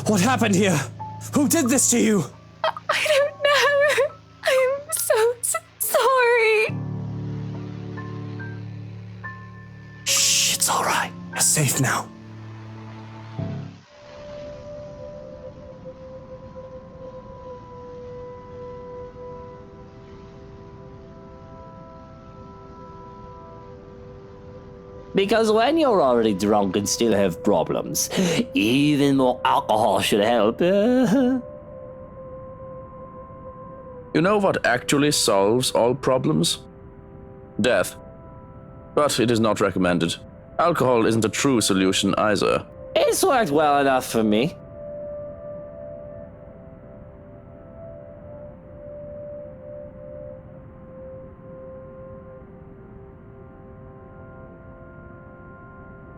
What happened here? Who did this to you? I don't know. I'm so sorry. Shh, it's all right. You're safe now. Because when you're already drunk and still have problems, even more alcohol should help. You know what actually solves all problems? Death. But it is not recommended. Alcohol isn't a true solution either. It's worked well enough for me.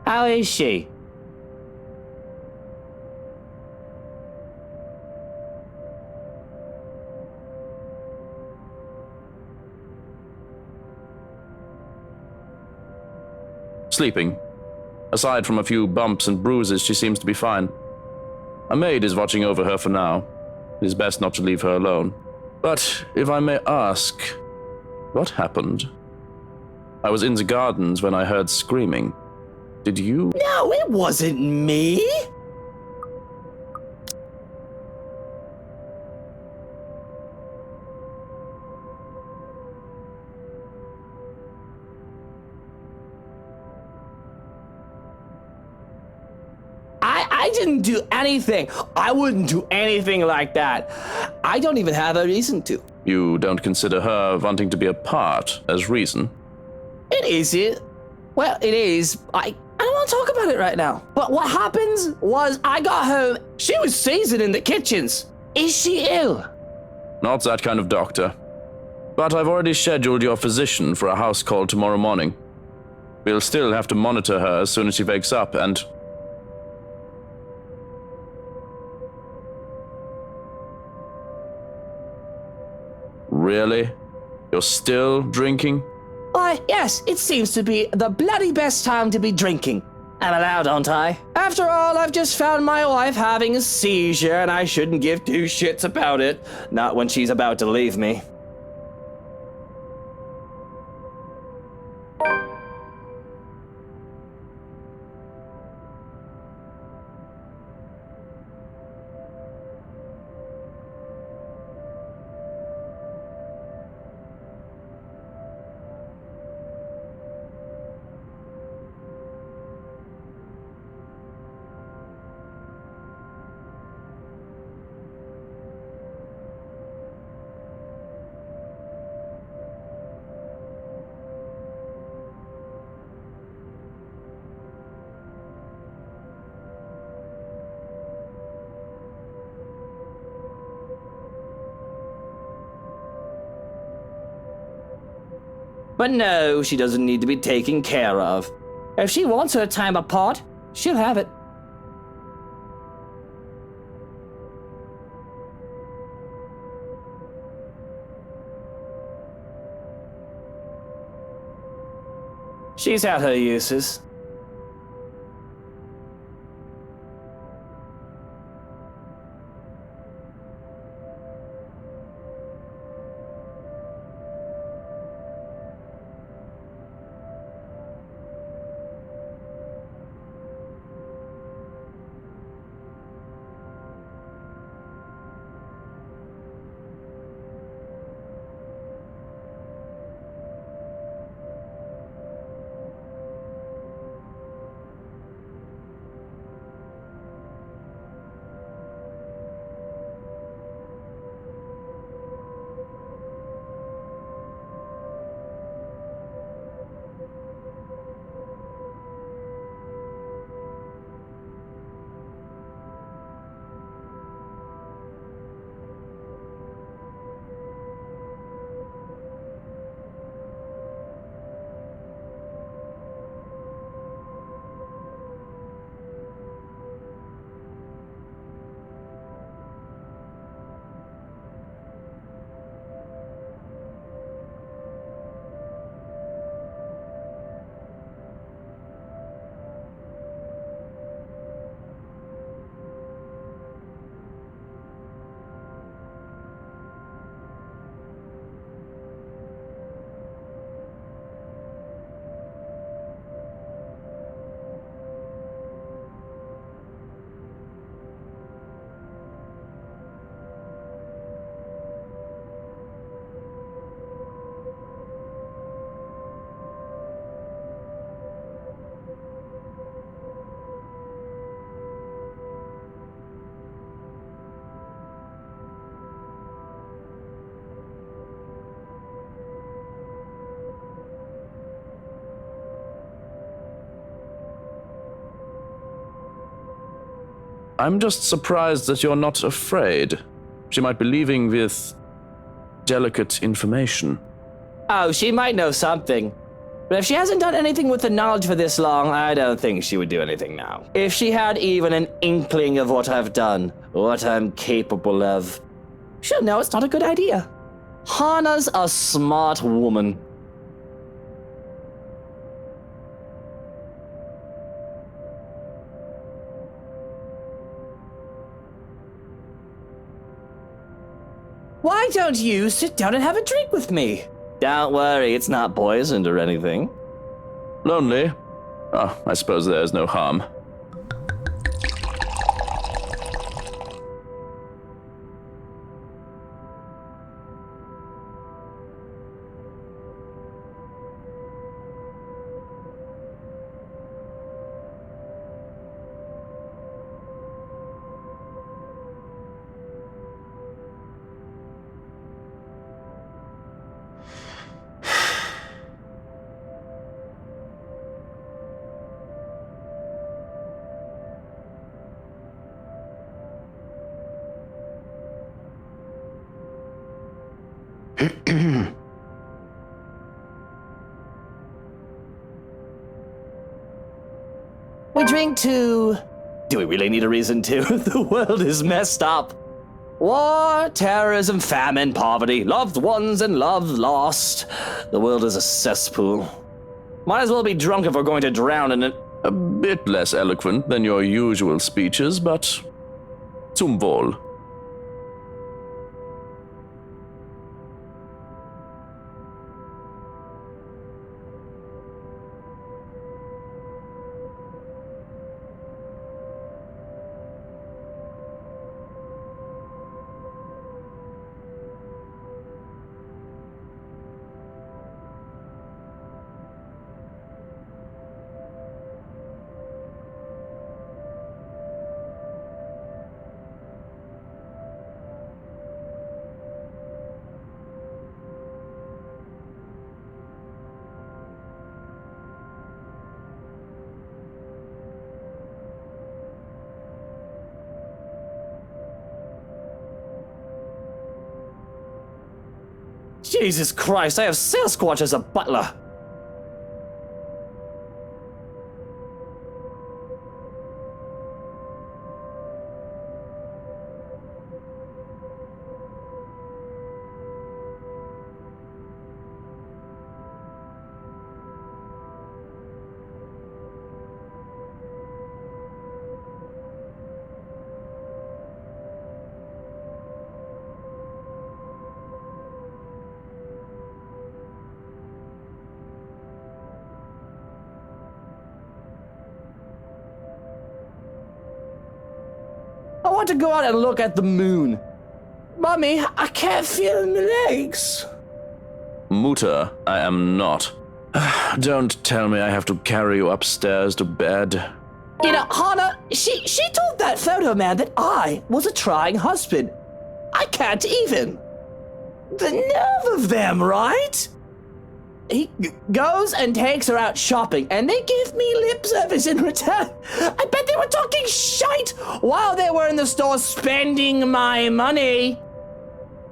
How is she? Sleeping. Aside from a few bumps and bruises, she seems to be fine. A maid is watching over her for now. It is best not to leave her alone. But, if I may ask, what happened? I was in the gardens when I heard screaming. Did you? No, it wasn't me. I didn't do anything. I wouldn't do anything like that. I don't even have a reason to. You don't consider her wanting to be a part as reason? It isn't. Well, it is. I don't want to talk about it right now. But what happens was I got home. She was seasoned in the kitchens. Is she ill? Not that kind of doctor. But I've already scheduled your physician for a house call tomorrow morning. We'll still have to monitor her as soon as she wakes up and... Really? You're still drinking? Why, yes, it seems to be the bloody best time to be drinking. I'm allowed, aren't I? After all, I've just found my wife having a seizure, and I shouldn't give two shits about it. Not when she's about to leave me. But no, she doesn't need to be taken care of. If she wants her time apart, she'll have it. She's had her uses. I'm just surprised that you're not afraid. She might be leaving with delicate information. Oh, she might know something. But if she hasn't done anything with the knowledge for this long, I don't think she would do anything now. If she had even an inkling of what I've done, what I'm capable of, she'll know it's not a good idea. Hana's a smart woman. Why don't you sit down and have a drink with me? Don't worry, it's not poisoned or anything. Lonely? Oh, I suppose there's no harm. We drink to... Do we really need a reason to? The world is messed up. War, terrorism, famine, poverty, loved ones and love lost. The world is a cesspool. Might as well be drunk if we're going to drown in it. A bit less eloquent than your usual speeches, but zum Wohl. Jesus Christ, I have Sasquatch as a butler. I want to go out and look at the moon. Mommy, I can't feel my legs. Mutter, I am not. Don't tell me I have to carry you upstairs to bed. You know, Hana, she told that photo man that I was a trying husband. I can't even. The nerve of them, right? He goes and takes her out shopping, and they give me lip service in return. I bet they were talking shite while they were in the store spending my money.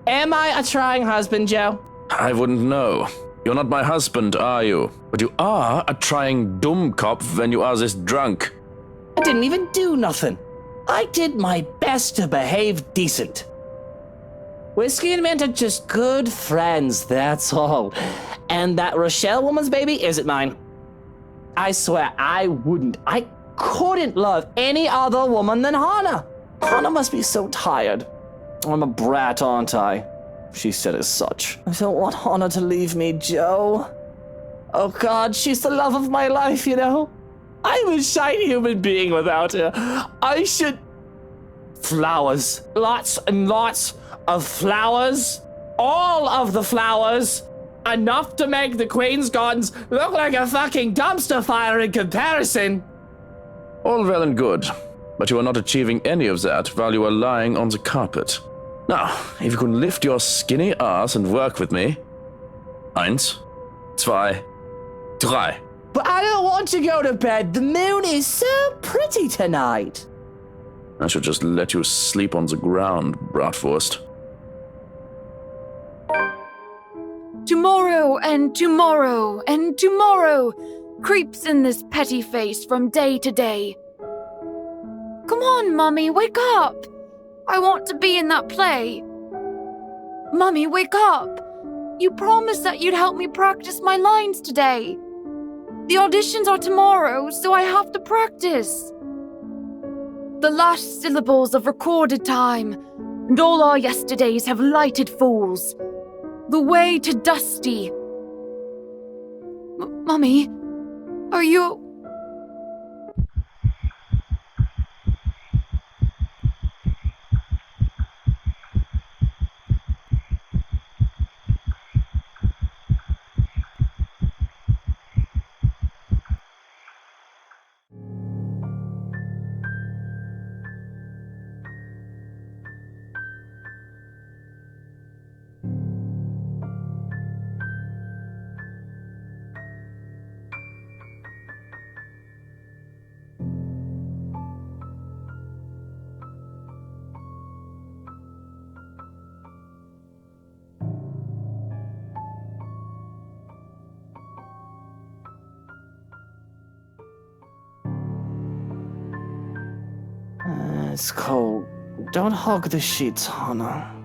Am I a trying husband, Joe? I wouldn't know. You're not my husband, are you? But you are a trying Dummkopf when you are this drunk. I didn't even do nothing. I did my best to behave decent. Whiskey and Mint are just good friends, that's all. And that Rochelle woman's baby isn't mine. I swear, I couldn't love any other woman than Hana. Hana must be so tired. I'm a brat, aren't I? She said as such. I don't want Hana to leave me, Joe. Oh God, she's the love of my life, you know? I'm a shy human being without her. I should... Flowers. Lots and lots of flowers. All of the flowers. Enough to make the Queen's Gardens look like a fucking dumpster fire in comparison. All well and good, but you are not achieving any of that while you are lying on the carpet. Now, if you can lift your skinny ass and work with me. 1, 2, 3. But I don't want to go to bed. The moon is so pretty tonight. I should just let you sleep on the ground, Bratwurst. Tomorrow and tomorrow and tomorrow creeps in this petty face from day to day. Come on, Mummy, wake up! I want to be in that play. Mummy, wake up! You promised that you'd help me practice my lines today. The auditions are tomorrow, so I have to practice. The last syllables of recorded time, and all our yesterdays have lighted fools. The way to Dusty. Mummy, are you... It's cold. Don't hug the sheets, Hannah.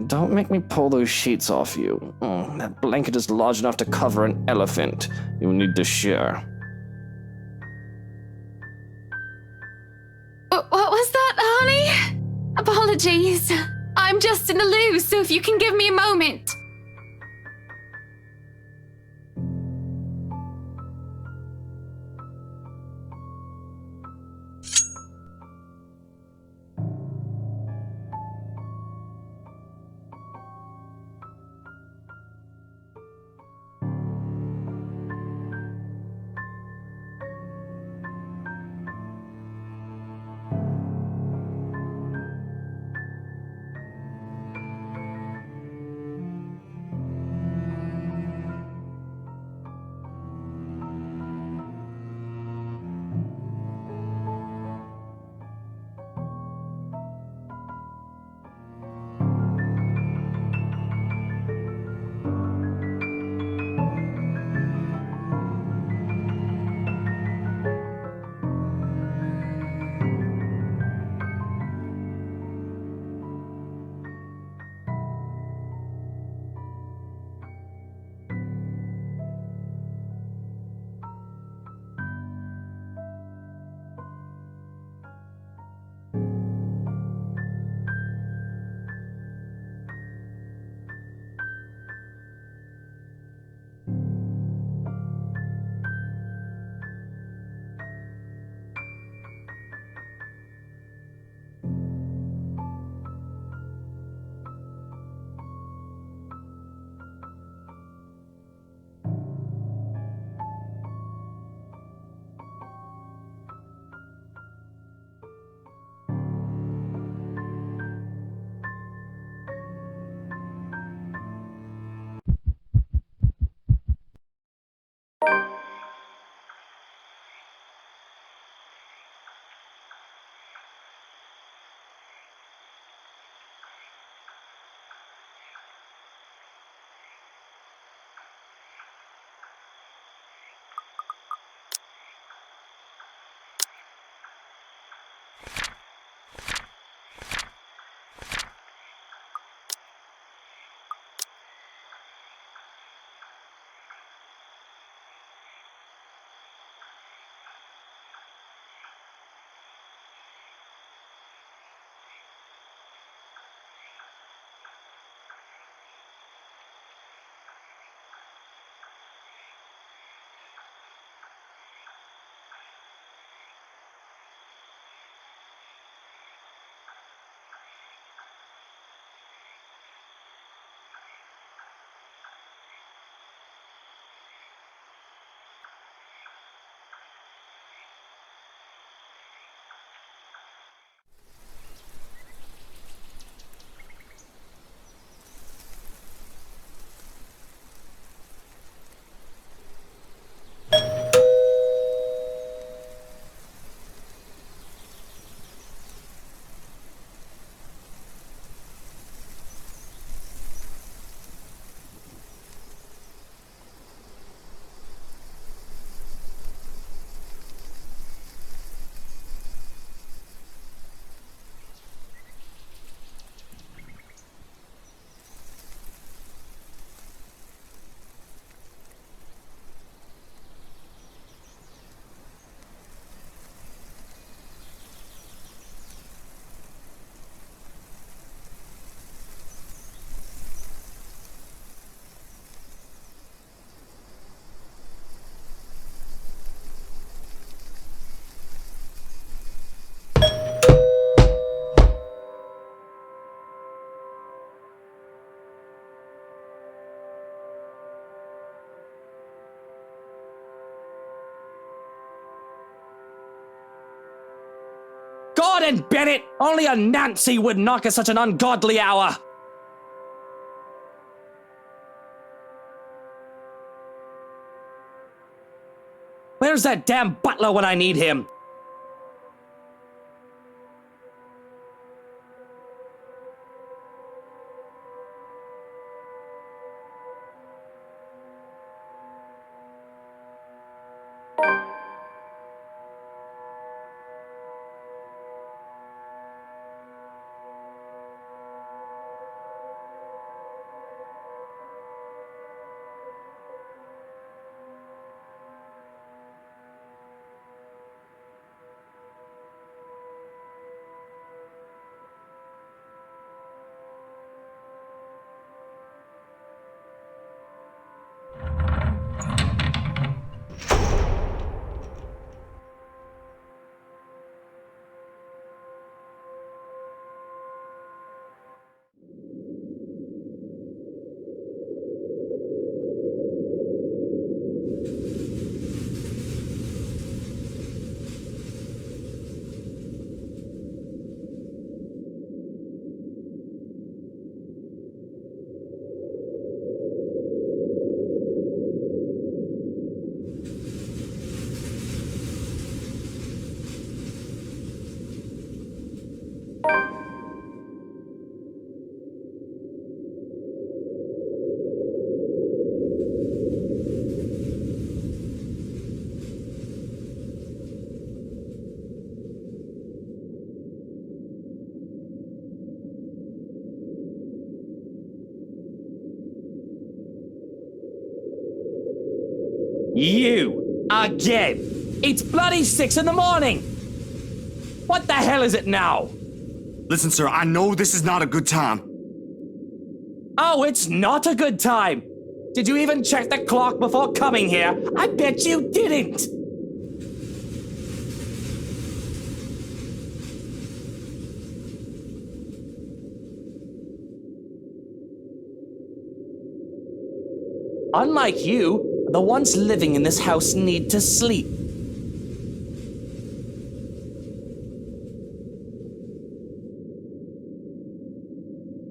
Don't make me pull those sheets off you. That blanket is large enough to cover an elephant. You need to share. What was that, honey? Apologies. I'm just in the loo, so if you can give me a moment. morning, Bennett! Only a Nancy would knock at such an ungodly hour. Where's that damn butler when I need him? You! Again! It's bloody 6 in the morning! What the hell is it now? Listen, sir, I know this is not a good time. Oh, it's not a good time! Did you even check the clock before coming here? I bet you didn't! Unlike you, the ones living in this house need to sleep.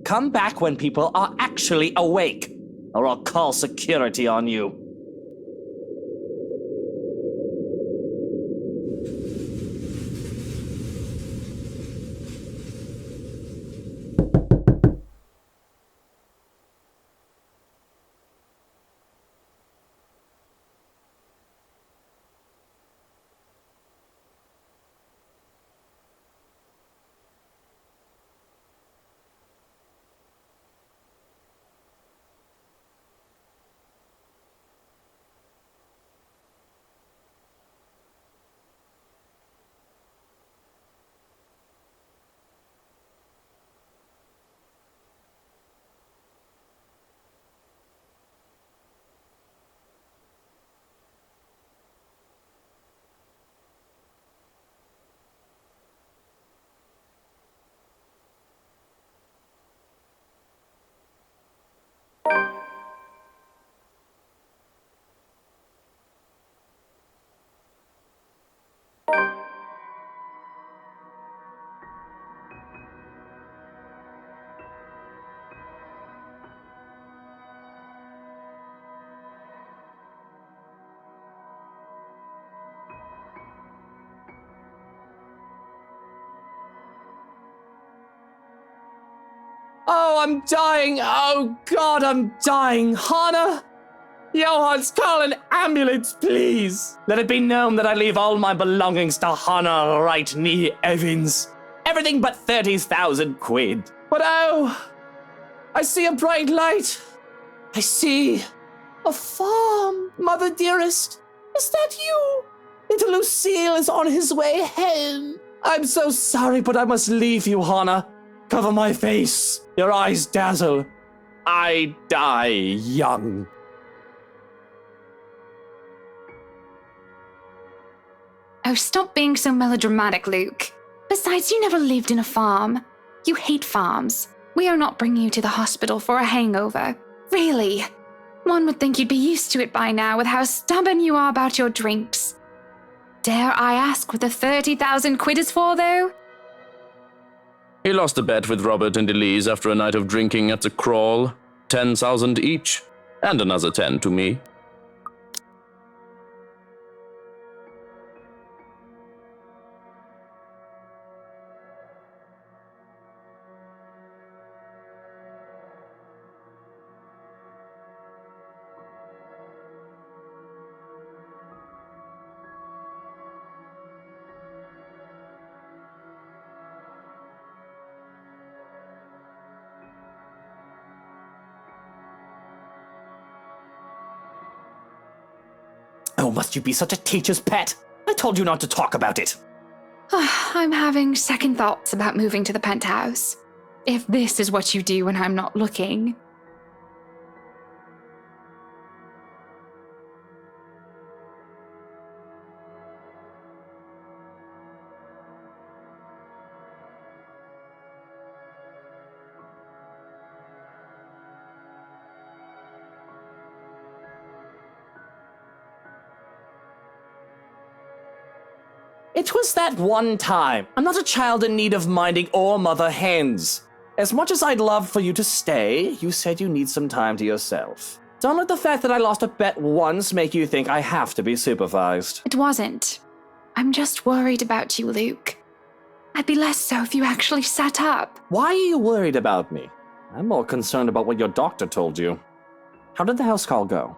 Come back when people are actually awake, or I'll call security on you. Oh, I'm dying. Oh, God, I'm dying. Hannah? Johan's, call an ambulance, please. Let it be known that I leave all my belongings to Hannah right near Evans. Everything but 30,000 quid. But oh, I see a bright light. I see a farm. Mother dearest, is that you? Little Lucille is on his way home. I'm so sorry, but I must leave you, Hannah. Cover my face. Your eyes dazzle. I die young. Oh, stop being so melodramatic, Luke. Besides, you never lived in a farm. You hate farms. We are not bringing you to the hospital for a hangover. Really. One would think you'd be used to it by now with how stubborn you are about your drinks. Dare I ask what the 30,000 quid is for, though? He lost a bet with Robert and Elise after a night of drinking at the Crawl. 10,000 each, and another 10 to me. Oh, must you be such a teacher's pet? I told you not to talk about it. I'm having second thoughts about moving to the penthouse. If this is what you do when I'm not looking. It was that one time. I'm not a child in need of minding or mother hens. As much as I'd love for you to stay, you said you need some time to yourself. Don't let the fact that I lost a bet once make you think I have to be supervised. It wasn't. I'm just worried about you, Luke. I'd be less so if you actually sat up. Why are you worried about me? I'm more concerned about what your doctor told you. How did the house call go?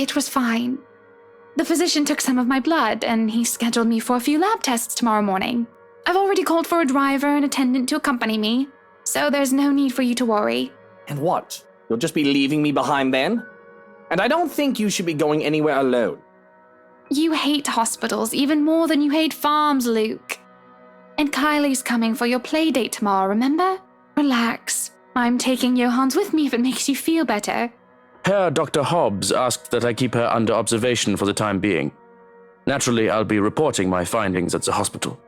It was fine. The physician took some of my blood, and he scheduled me for a few lab tests tomorrow morning. I've already called for a driver and attendant to accompany me, so there's no need for you to worry. And what? You'll just be leaving me behind then? And I don't think you should be going anywhere alone. You hate hospitals even more than you hate farms, Luke. And Kylie's coming for your play date tomorrow, remember? Relax. I'm taking Johans with me if it makes you feel better. Herr Dr. Hobbs asked that I keep her under observation for the time being. Naturally, I'll be reporting my findings at the hospital.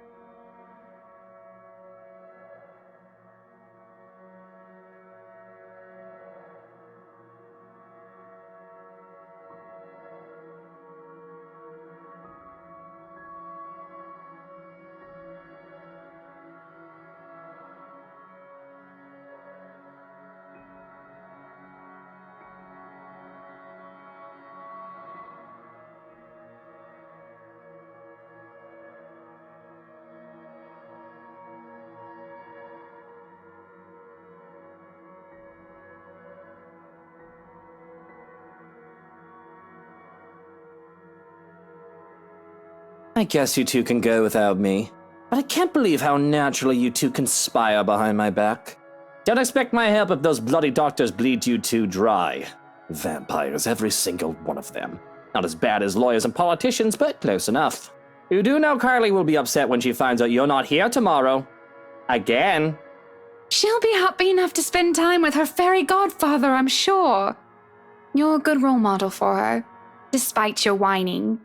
I guess you two can go without me. But I can't believe how naturally you two conspire behind my back. Don't expect my help if those bloody doctors bleed you two dry. Vampires, every single one of them. Not as bad as lawyers and politicians, but close enough. You do know Carly will be upset when she finds out you're not here tomorrow. Again. She'll be happy enough to spend time with her fairy godfather, I'm sure. You're a good role model for her, despite your whining.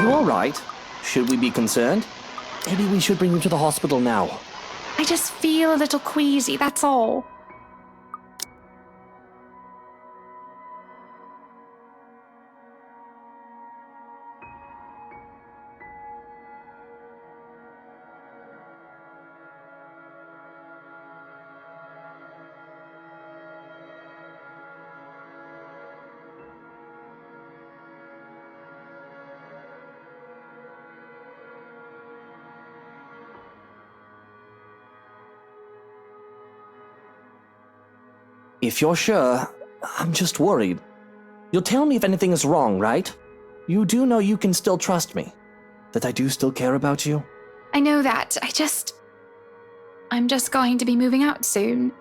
Are you all right? Should we be concerned? Maybe we should bring you to the hospital now. I just feel a little queasy, that's all. If you're sure, I'm just worried. You'll tell me if anything is wrong, right? You do know you can still trust me. That I do still care about you? I know that. I'm just going to be moving out soon.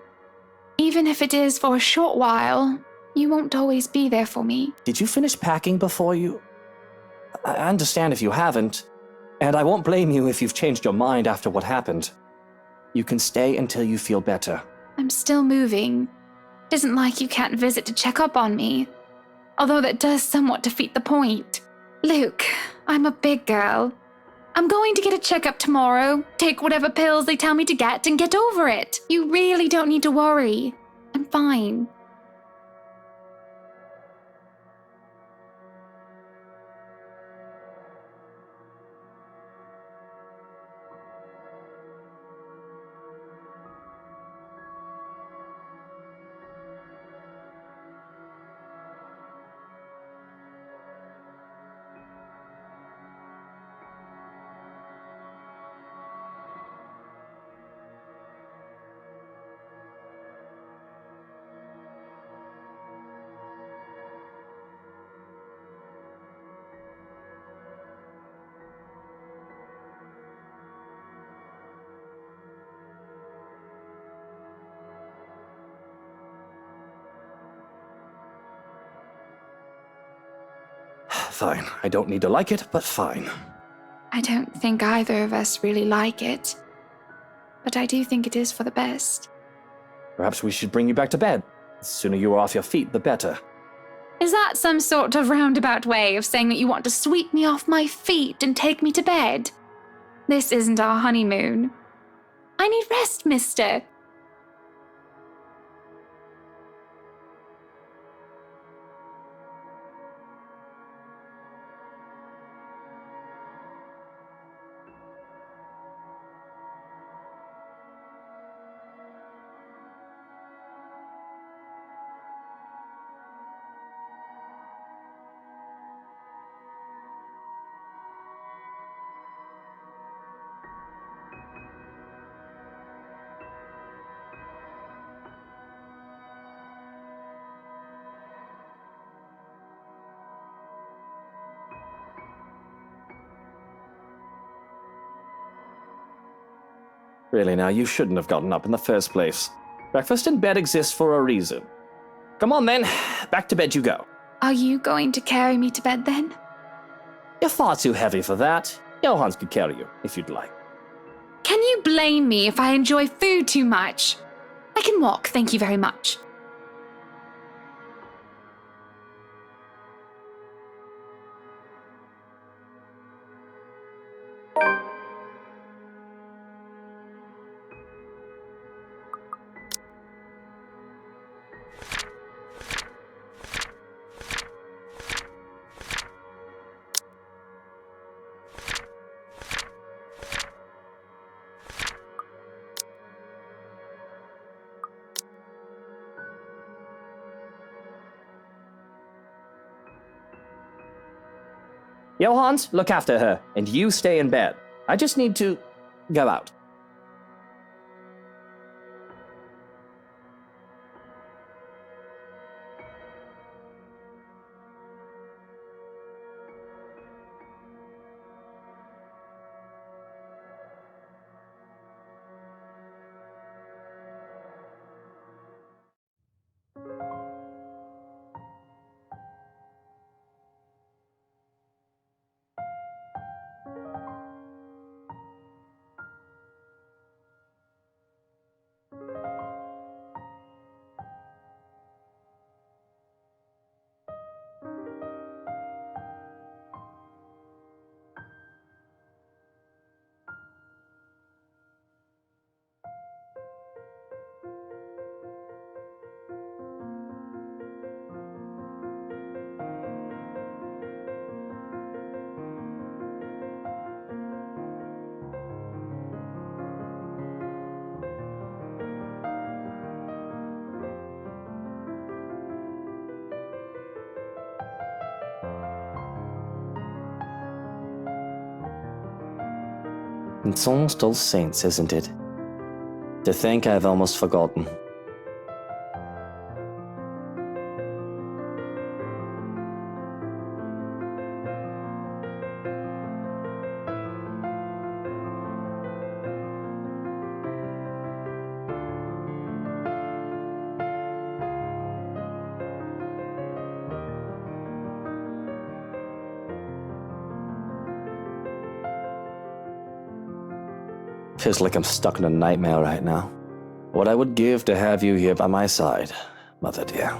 Even if it is for a short while, you won't always be there for me. Did you finish packing before you... I understand if you haven't, and I won't blame you if you've changed your mind after what happened. You can stay until you feel better. I'm still moving. It isn't like you can't visit to check up on me. Although that does somewhat defeat the point. Luke, I'm a big girl. I'm going to get a checkup tomorrow, take whatever pills they tell me to get, and get over it. You really don't need to worry. I'm fine. Fine. I don't need to like it, but fine. I don't think either of us really like it. But I do think it is for the best. Perhaps we should bring you back to bed. The sooner you are off your feet, the better. Is that some sort of roundabout way of saying that you want to sweep me off my feet and take me to bed? This isn't our honeymoon. I need rest, mister. Really now, you shouldn't have gotten up in the first place. Breakfast in bed exists for a reason. Come on then, back to bed you go. Are you going to carry me to bed then? You're far too heavy for that. Johans could carry you, if you'd like. Can you blame me if I enjoy food too much? I can walk, thank you very much. Johans, look after her, and you stay in bed. I just need to go out. It's almost All Saints, isn't it? To think I've almost forgotten. Feels like I'm stuck in a nightmare right now. What I would give to have you here by my side, Mother dear.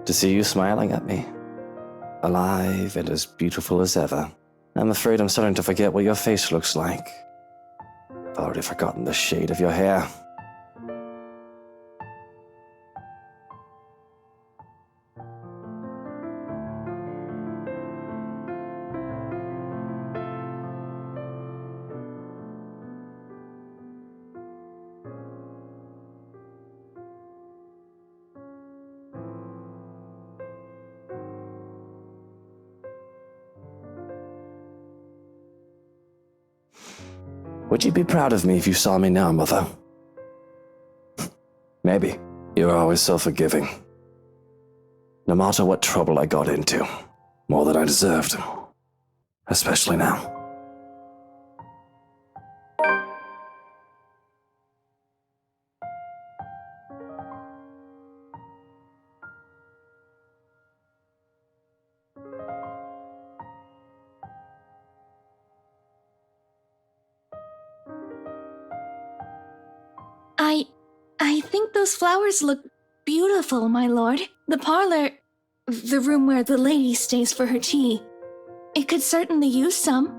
To see you smiling at me. Alive and as beautiful as ever. I'm afraid I'm starting to forget what your face looks like. I've already forgotten the shade of your hair. Would you be proud of me if you saw me now, Mother? Maybe. You're always so forgiving. No matter what trouble I got into, more than I deserved. Especially now. I think those flowers look beautiful, my lord. The parlor, the room where the lady stays for her tea, it could certainly use some.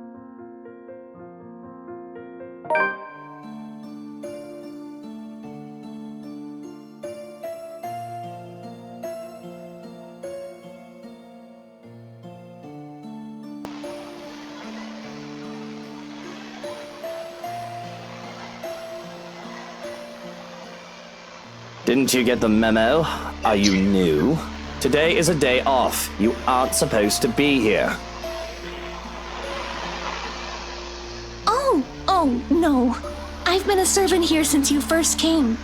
Didn't you get the memo? Are you new? Today is a day off. You aren't supposed to be here. Oh, no. I've been a servant here since you first came.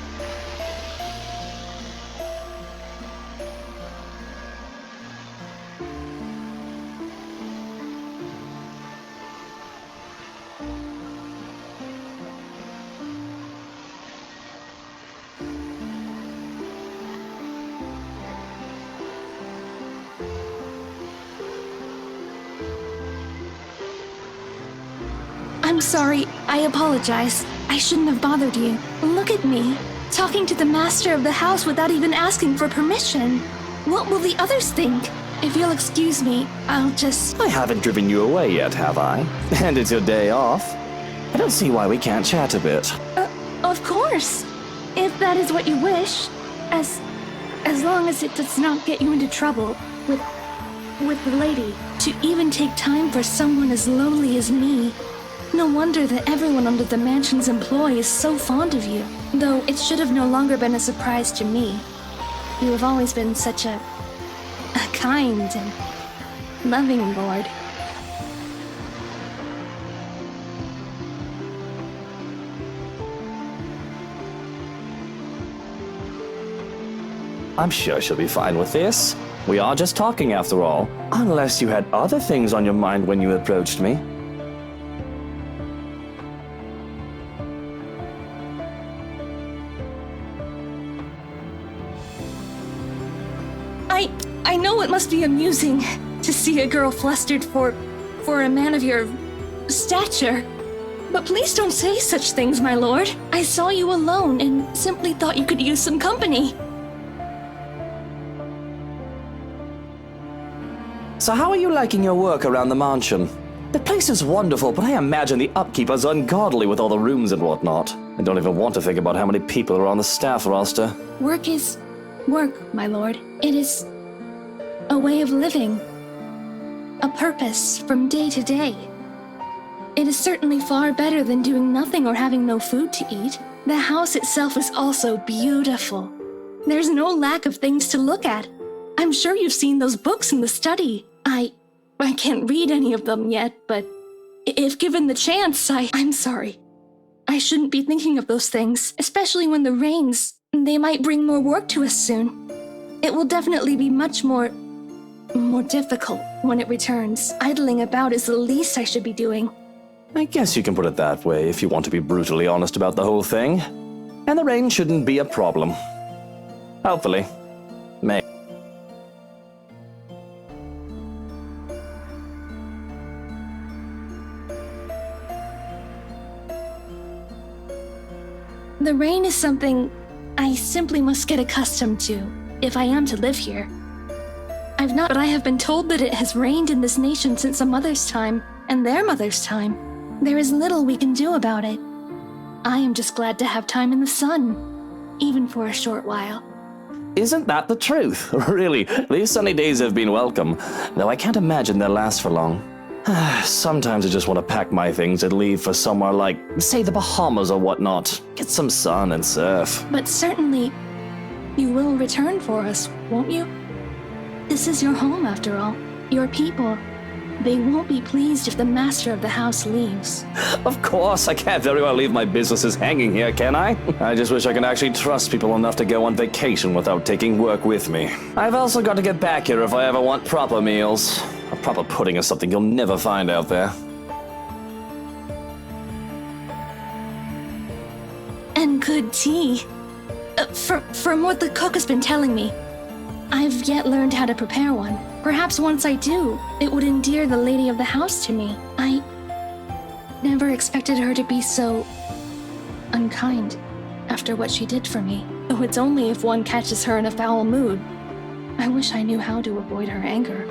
I'm sorry. I apologize. I shouldn't have bothered you. Look at me, talking to the master of the house without even asking for permission. What will the others think? If you'll excuse me, I'll just... I haven't driven you away yet, have I? And it's your day off. I don't see why we can't chat a bit. Of course. If that is what you wish. As long as it does not get you into trouble with the lady. To even take time for someone as lowly as me. No wonder that everyone under the mansion's employ is so fond of you. Though it should have no longer been a surprise to me. You have always been such a kind and loving lord. I'm sure she'll be fine with this. We are just talking after all. Unless you had other things on your mind when you approached me. I know it must be amusing to see a girl flustered for a man of your stature. But please don't say such things, my lord. I saw you alone and simply thought you could use some company. So how are you liking your work around the mansion? The place is wonderful, but I imagine the upkeep is ungodly with all the rooms and whatnot. I don't even want to think about how many people are on the staff roster. Work is work, my lord. It is a way of living. A purpose from day to day. It is certainly far better than doing nothing or having no food to eat. The house itself is also beautiful. There's no lack of things to look at. I'm sure you've seen those books in the study. I can't read any of them yet, but If given the chance, I'm sorry. I shouldn't be thinking of those things, especially when the rains, they might bring more work to us soon. It will definitely be much more difficult when it returns. Idling about is the least I should be doing. I guess you can put it that way if you want to be brutally honest about the whole thing. And the rain shouldn't be a problem. Hopefully. May. The rain is something I simply must get accustomed to if I am to live here. But I have been told that it has rained in this nation since a mother's time and their mother's time. There is little we can do about it. I am just glad to have time in the sun, even for a short while. Isn't that the truth? Really, these sunny days have been welcome, though I can't imagine they'll last for long. Sometimes I just want to pack my things and leave for somewhere like, say, the Bahamas or whatnot. Get some sun and surf. But certainly, you will return for us, won't you? This is your home, after all. Your people. They won't be pleased if the master of the house leaves. Of course, I can't very well leave my businesses hanging here, can I? I just wish I could actually trust people enough to go on vacation without taking work with me. I've also got to get back here if I ever want proper meals. A proper pudding is something you'll never find out there. And good tea. From what the cook has been telling me, I've yet learned how to prepare one. Perhaps once I do, it would endear the lady of the house to me. I never expected her to be so unkind after what she did for me. Though it's only if one catches her in a foul mood. I wish I knew how to avoid her anger.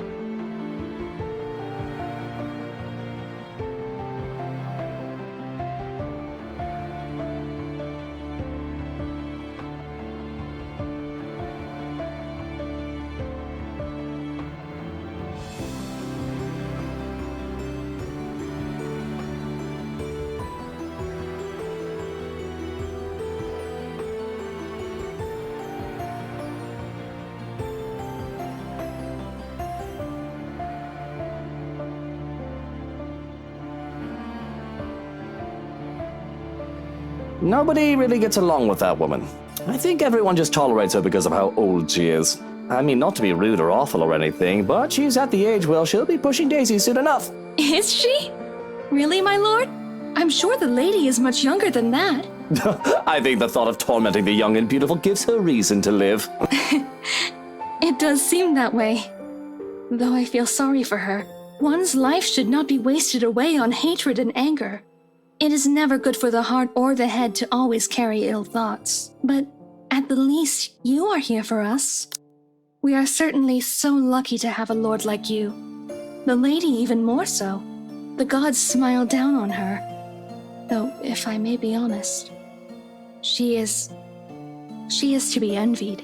Nobody really gets along with that woman. I think everyone just tolerates her because of how old she is. I mean, not to be rude or awful or anything, but she's at the age where she'll be pushing daisies soon enough. Is she? Really, my lord? I'm sure the lady is much younger than that. I think the thought of tormenting the young and beautiful gives her reason to live. It does seem that way. Though I feel sorry for her. One's life should not be wasted away on hatred and anger. It is never good for the heart or the head to always carry ill thoughts. But at the least, you are here for us. We are certainly so lucky to have a lord like you. The lady even more so. The gods smile down on her. Though, if I may be honest, she is to be envied.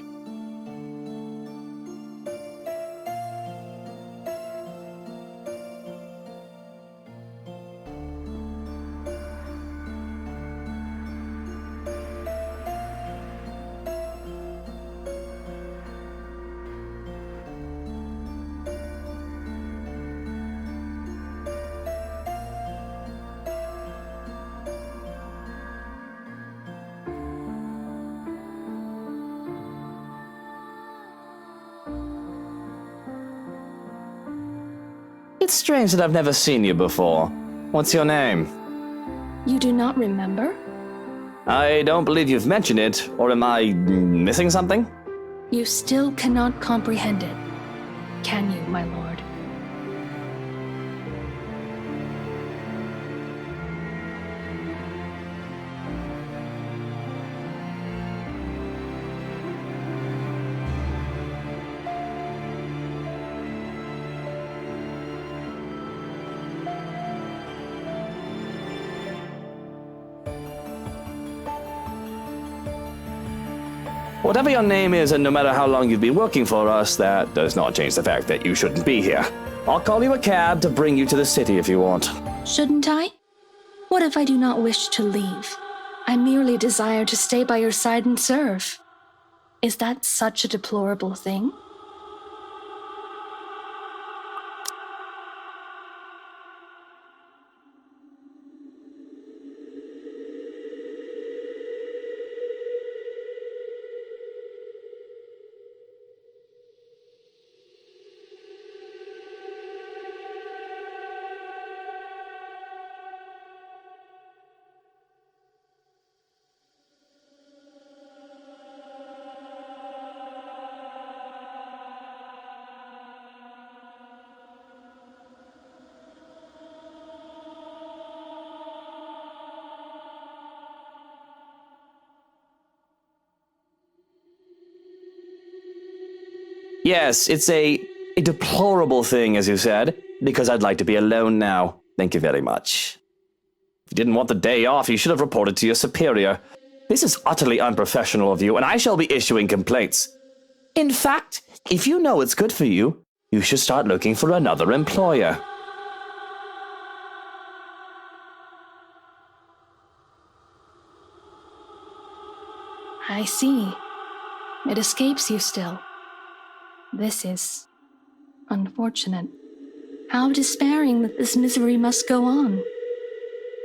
It's strange that I've never seen you before. What's your name? You do not remember? I don't believe you've mentioned it, or am I missing something? You still cannot comprehend it, can you, my lord? Whatever your name is, and no matter how long you've been working for us, that does not change the fact that you shouldn't be here. I'll call you a cab to bring you to the city if you want. Shouldn't I? What if I do not wish to leave? I merely desire to stay by your side and serve. Is that such a deplorable thing? Yes, it's a deplorable thing, as you said, because I'd like to be alone now. Thank you very much. If you didn't want the day off, you should have reported to your superior. This is utterly unprofessional of you, and I shall be issuing complaints. In fact, if you know it's good for you, you should start looking for another employer. I see. It escapes you still. This is unfortunate. How despairing that this misery must go on.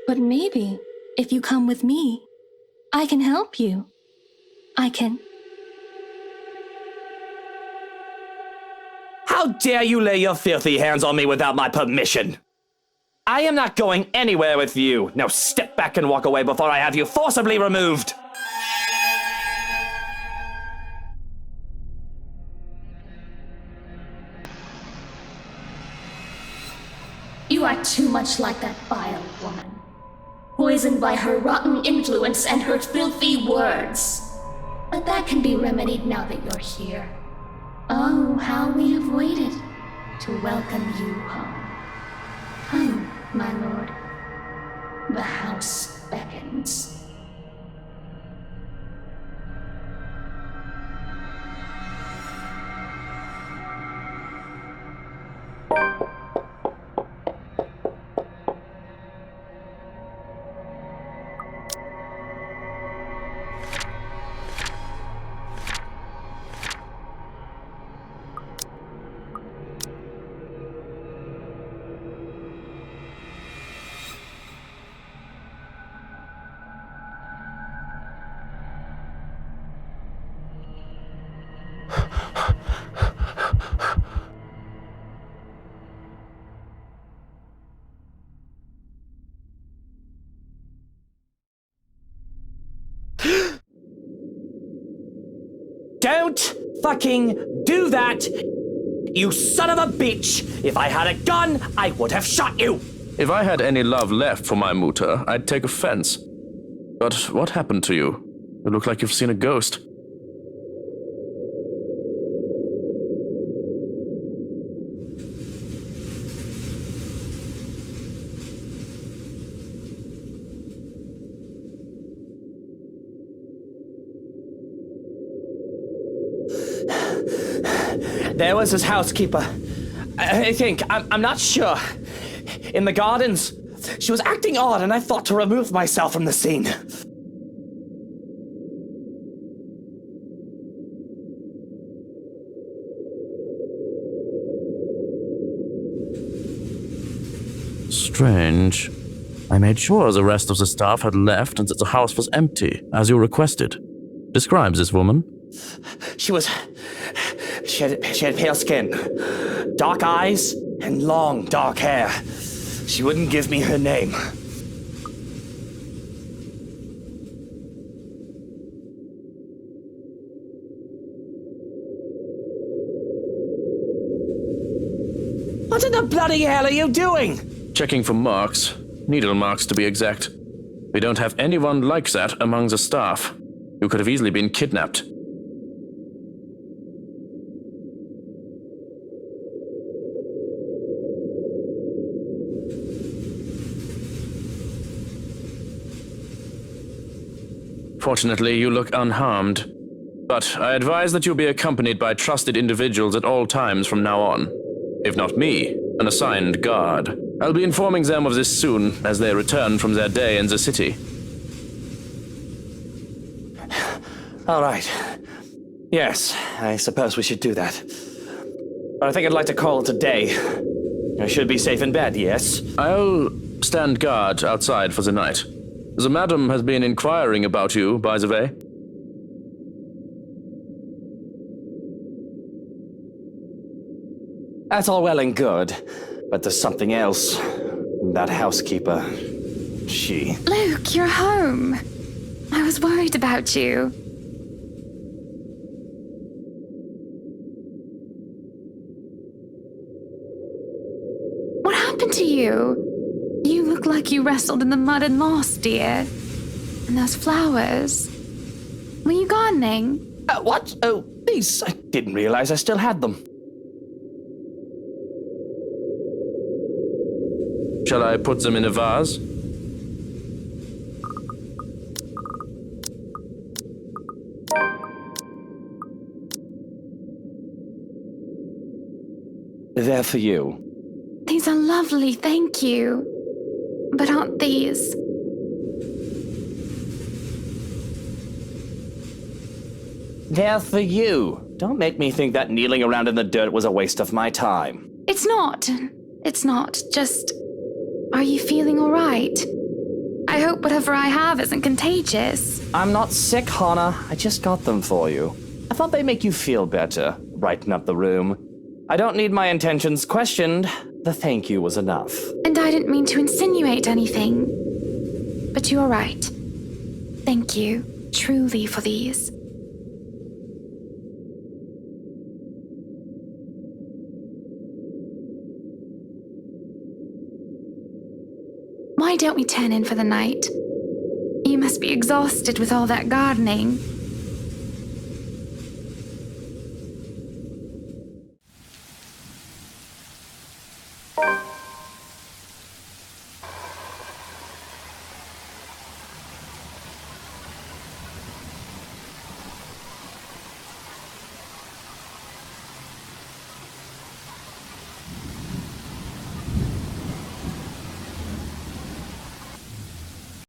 But maybe, if you come with me, I can help you. I can... How dare you lay your filthy hands on me without my permission? I am not going anywhere with you. Now step back and walk away before I have you forcibly removed. You are too much like that vile woman. Poisoned by her rotten influence and her filthy words. But that can be remedied now that you're here. Oh, how we have waited to welcome you home. Come, my lord. The house beckons. Don't fucking do that! You son of a bitch! If I had a gun, I would have shot you! If I had any love left for my mutter, I'd take offense. But what happened to you? You look like you've seen a ghost. There was his housekeeper. I think, I'm not sure. In the gardens. She was acting odd, and I thought to remove myself from the scene. Strange. I made sure the rest of the staff had left and that the house was empty, as you requested. Describe this woman. She had pale skin, dark eyes, and long, dark hair. She wouldn't give me her name. What in the bloody hell are you doing? Checking for marks. Needle marks, to be exact. We don't have anyone like that among the staff. You could have easily been kidnapped. Fortunately, you look unharmed. But I advise that you be accompanied by trusted individuals at all times from now on. If not me, an assigned guard. I'll be informing them of this soon as they return from their day in the city. All right. Yes, I suppose we should do that. But I think I'd like to call it a day. I should be safe in bed, yes? I'll stand guard outside for the night. The madam has been inquiring about you, by the way. That's all well and good, but there's something else. That housekeeper, she... Luke, you're home. I was worried about you. What happened to you? You look like you wrestled in the mud and lost, dear. And those flowers. Were you gardening? What? Oh, these. I didn't realize I still had them. Shall I put them in a vase? They're for you. These are lovely, thank you. But aren't these? They're for you. Don't make me think that kneeling around in the dirt was a waste of my time. It's not. It's not. Just. Are you feeling alright? I hope whatever I have isn't contagious. I'm not sick, Hana. I just got them for you. I thought they'd make you feel better, brighten up the room. I don't need my intentions questioned. The thank you was enough. And I didn't mean to insinuate anything. But you're right. Thank you, truly, for these. Why don't we turn in for the night? You must be exhausted with all that gardening.